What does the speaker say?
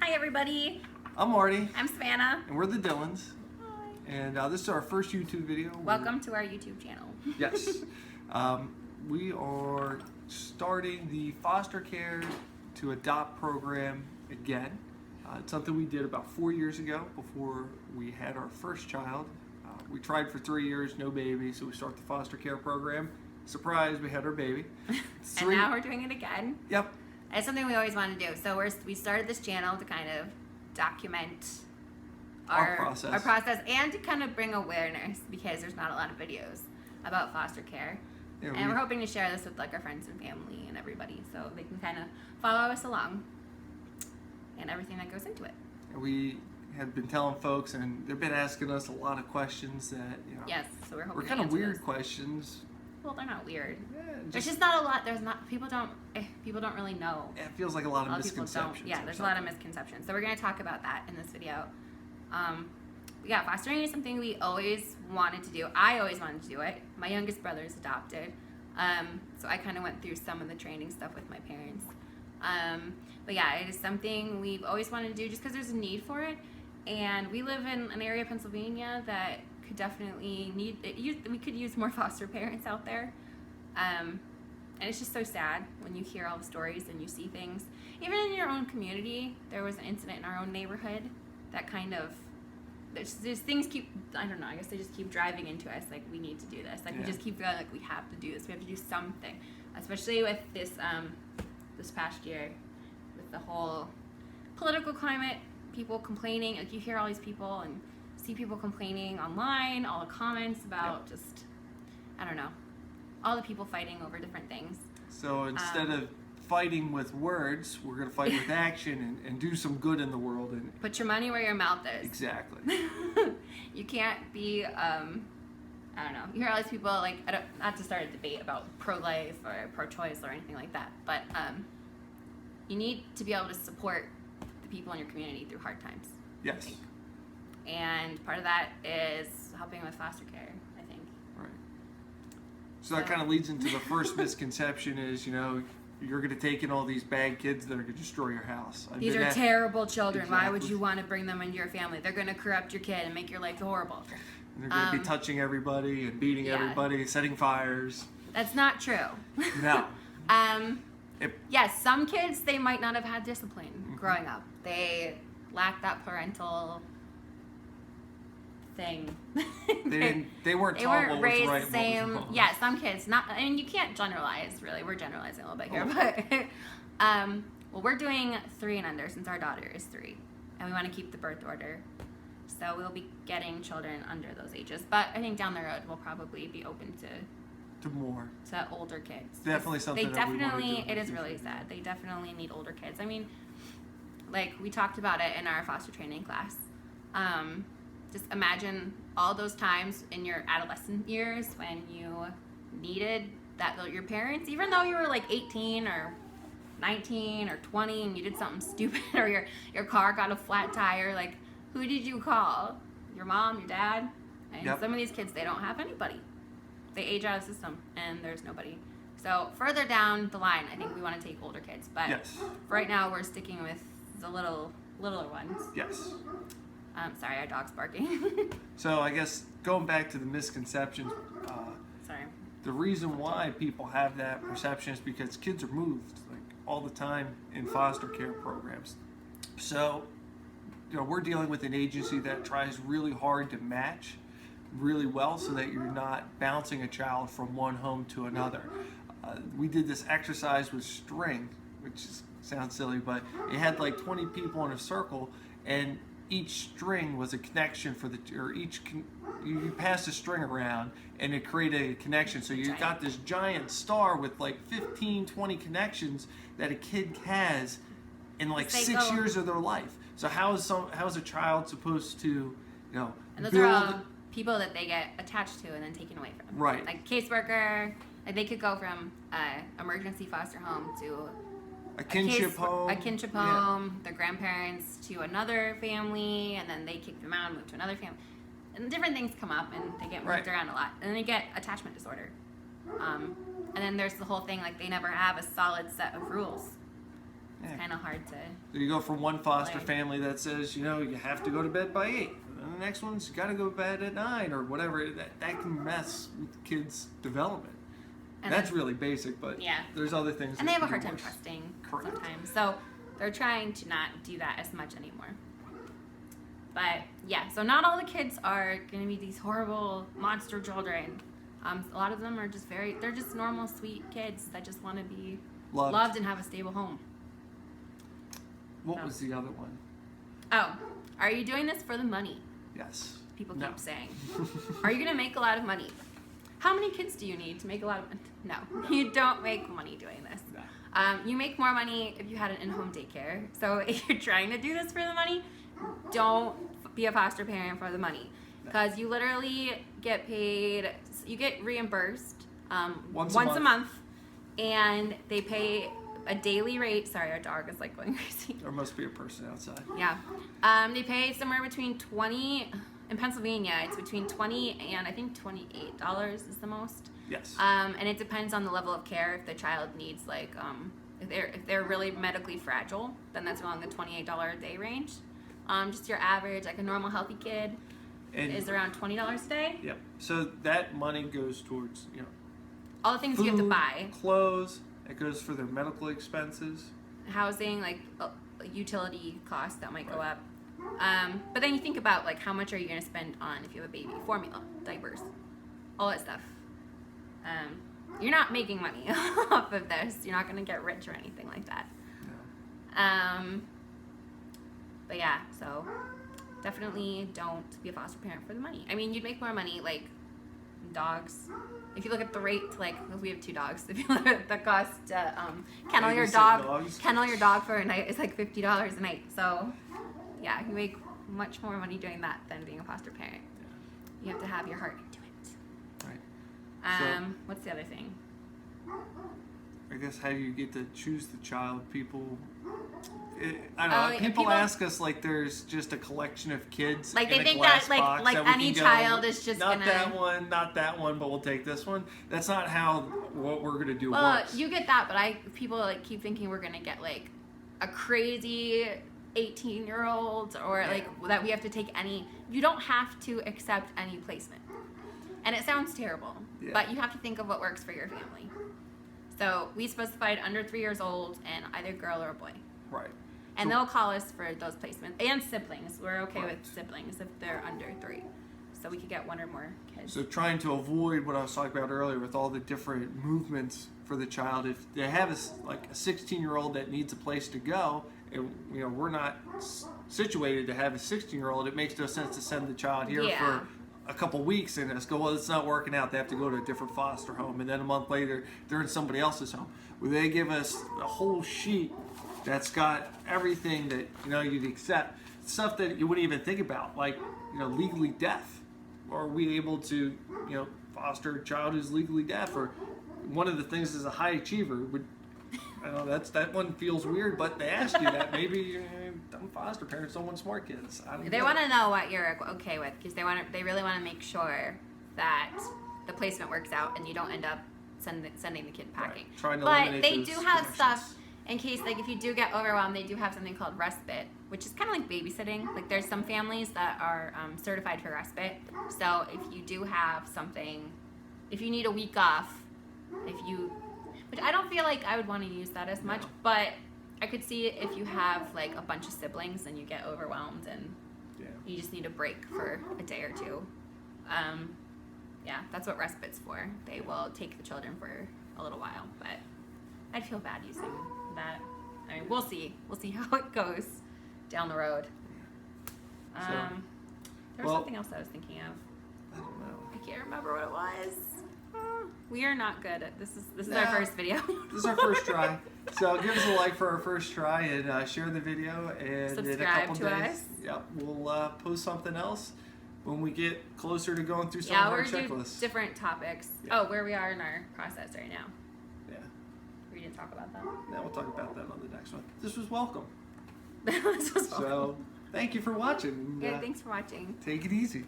Hi everybody, I'm Marty. I'm Savannah. And we're the Dylans. Hi. And this is our first YouTube video. Welcome to our YouTube channel. Yes. We are starting the foster care to adopt program again. It's something we did about 4 years ago before we had our first child. We tried for 3 years, no baby, so we start the foster care program. Surprise, we had our baby. And now we're doing it again. Yep. It's something we always want to do. So we started this channel to kind of document our process and to kind of bring awareness because there's not a lot of videos about foster care. Yeah, and we're hoping to share this with like our friends and family and everybody so they can kind of follow us along and everything that goes into it. We have been telling folks, and they've been asking us a lot of questions that, you know, yes, so we're hoping kind of weird questions. Well, they're not weird. Yeah, there's just not a lot. There's not people don't really know. It feels like a lot of misconceptions. Yeah, there's a lot of misconceptions. So we're gonna talk about that in this video. Yeah, fostering is something we always wanted to do. I always wanted to do it. My youngest brother is adopted, so I kind of went through some of the training stuff with my parents. But yeah, it is something we've always wanted to do just because there's a need for it, and we live in an area of Pennsylvania that could definitely need it. We could use more foster parents out there, and it's just so sad when you hear all the stories and you see things. Even in your own community, there was an incident in our own neighborhood that kind of there's things keep, I don't know, I guess they just keep driving into us like we need to do this, like we just keep feeling like we have to do this, we have to do something, especially with this this past year with the whole political climate, people complaining, like you hear all these people and see people complaining online, all the comments about just, I don't know, all the people fighting over different things. So instead of fighting with words, we're going to fight with action and do some good in the world. And put your money where your mouth is. Exactly. You can't be, I don't know, you hear all these people, like, not to start a debate about pro-life or pro-choice or anything like that, but you need to be able to support the people in your community through hard times. Yes. And part of that is helping with foster care, I think. Right. So that kind of leads into the first misconception is, you know, you're going to take in all these bad kids that are going to destroy your house. These are terrible children. Exactly. Why would you want to bring them into your family? They're going to corrupt your kid and make your life horrible. And they're going to be touching everybody and beating everybody, setting fires. That's not true. No. Yes, some kids, they might not have had discipline growing up. They lack that parental thing. They weren't taught what was right and what was wrong. Yeah, some kids, not. I mean, you can't generalize, really. We're generalizing a little bit here, but well, we're doing 3 and under since our daughter is 3, and we want to keep the birth order, so we'll be getting children under those ages. But I think down the road we'll probably be open to older kids. Definitely something. It is really sad. They definitely need older kids. I mean, like we talked about it in our foster training class. Just imagine all those times in your adolescent years when you needed your parents, even though you were like 18 or 19 or 20 and you did something stupid or your car got a flat tire, like who did you call? Your mom, your dad? And some of these kids, they don't have anybody. They age out of the system and there's nobody. So further down the line, I think we want to take older kids, but right now we're sticking with the littler ones. Yes. Sorry, our dog's barking. So I guess going back to the misconceptions, the reason why people have that perception is because kids are moved like all the time in foster care programs. So, you know, we're dealing with an agency that tries really hard to match really well so that you're not bouncing a child from one home to another. We did this exercise with string, which sounds silly, but it had like 20 people in a circle, and each string was a connection for you passed a string around and it created a connection. So you got this giant star with like 15, 20 connections that a kid has in like 6 years of their life. So how is a child supposed to, you know, and those are all people that they get attached to and then taken away from. Right. Like caseworker, like they could go from emergency foster home to a kinship home, their grandparents to another family, and then they kick them out and move to another family. And different things come up, and they get moved around a lot. And then they get attachment disorder. And then there's the whole thing, like they never have a solid set of rules. It's Yeah. kind of hard to. So you go from one foster Like- family that says, you know, you have to go to bed by 8. And the next one's you got to go to bed at 9 or whatever. That can mess with kids' development. And That's then- really basic, but Yeah. there's other things. And that they have a can hard be time worse. trusting Correct. sometimes. So they're trying to not do that as much anymore. But yeah, so not all the kids are going to be these horrible monster children. A lot of them are just they're just normal, sweet kids that just want to be loved and have a stable home. What So. was the other one? Oh, are you doing this for the money? Yes. People No. keep saying. Are you going to make a lot of money? How many kids do you need to make a lot of money? No, you don't make money doing this. No. You make more money if you had an in-home daycare. So if you're trying to do this for the money, don't be a foster parent for the money. Because you literally get paid, you get reimbursed Once a a month, and they pay a daily rate. Sorry, our dog is like going crazy. There must be a person outside. Yeah. They pay somewhere between 20, in Pennsylvania, it's between 20 and I think $28 is the most. Yes. And it depends on the level of care. If the child needs like, if they're really medically fragile, then that's around the $28 a day range. Just your average, like a normal healthy kid And- is around $20 a day. Yep. So that money goes towards, you know, All the things food, you have to buy, clothes. It goes for their medical expenses. housing, like utility costs that might go Right. up. But then you think about like how much are you going to spend on if you have a baby, formula, diapers, all that stuff. You're not making money off of this. You're not going to get rich or anything like that. No. But yeah, so definitely don't be a foster parent for the money. I mean, you'd make more money like dogs. If you look at the rate, like if we have 2 dogs, if you look at the cost to kennel your Babysit dog, dogs. kennel your dog for a night is like $50 a night. So yeah, you make much more money doing that than being a foster parent. You have to have your heart into it. Right. What's the other thing? I guess how you get to choose the child. People, I don't Oh, know. yeah, People people- ask us like there's just a collection of kids. Like, in they a think glass that, like- box like that we any can child is just not gonna- not that one, but we'll take this one. That's not how what we're gonna do Well, works. you get that, but people like keep thinking we're gonna get like a crazy 18-year-old or like that we have to take any. You don't have to accept any placement, and it sounds terrible, Yeah. but you have to think of what works for your family. So we specified under 3 years old and either girl or a boy, Right. and So- they'll call us for those placements and siblings. We're okay Right. with siblings if they're under 3, so we could get 1 or more kids. So trying to avoid what I was talking about earlier with all the different movements for the child. If they have a 16-year-old that needs a place to go, and you know we're not situated to have a 16-year-old, it makes no sense to send the child here Yeah. for a couple weeks and just go, well, it's not working out. They have to go to a different foster home, and then a month later they're in somebody else's home. Well, they give us a whole sheet that's got everything that you'd accept, stuff that you wouldn't even think about, like legally deaf. Are we able to foster a child who's legally deaf? Or one of the things is a high achiever. I know that one feels weird, but they ask you that. Maybe dumb foster parents don't want smart kids. I don't They know. want to know what you're okay with because they really want to make sure that the placement works out and you don't end up sending the kid packing. Right. Trying to But eliminate they those do have connections. stuff in case, like, if you do get overwhelmed, they do have something called respite, which is kind of like babysitting. Like, there's some families that are certified for respite. So if you do have something, if you need a week off, which I don't feel like I would want to use that as much, No. but I could see if you have like a bunch of siblings and you get overwhelmed and Yeah. you just need a break for a day or two. Yeah, that's what respite's for. They will take the children for a little while, but I'd feel bad using that. I mean, we'll see. We'll see how it goes down the road. There was well- something else I was thinking of. I don't know. I can't remember what it was. We are not good at this. This is No. our first video. This is our first try. So give us a like for our first try and share the video. And in a Subscribe couple to days, us. Yep, we'll post something else when we get closer to going through some Yeah, of our we're doing checklists. different topics. Yeah. Oh, where we are in our process right now. Yeah. We didn't talk about that. Now we'll talk about that on the next one. This was welcome. This was So thank you for watching. yeah, thanks for watching. Take it easy.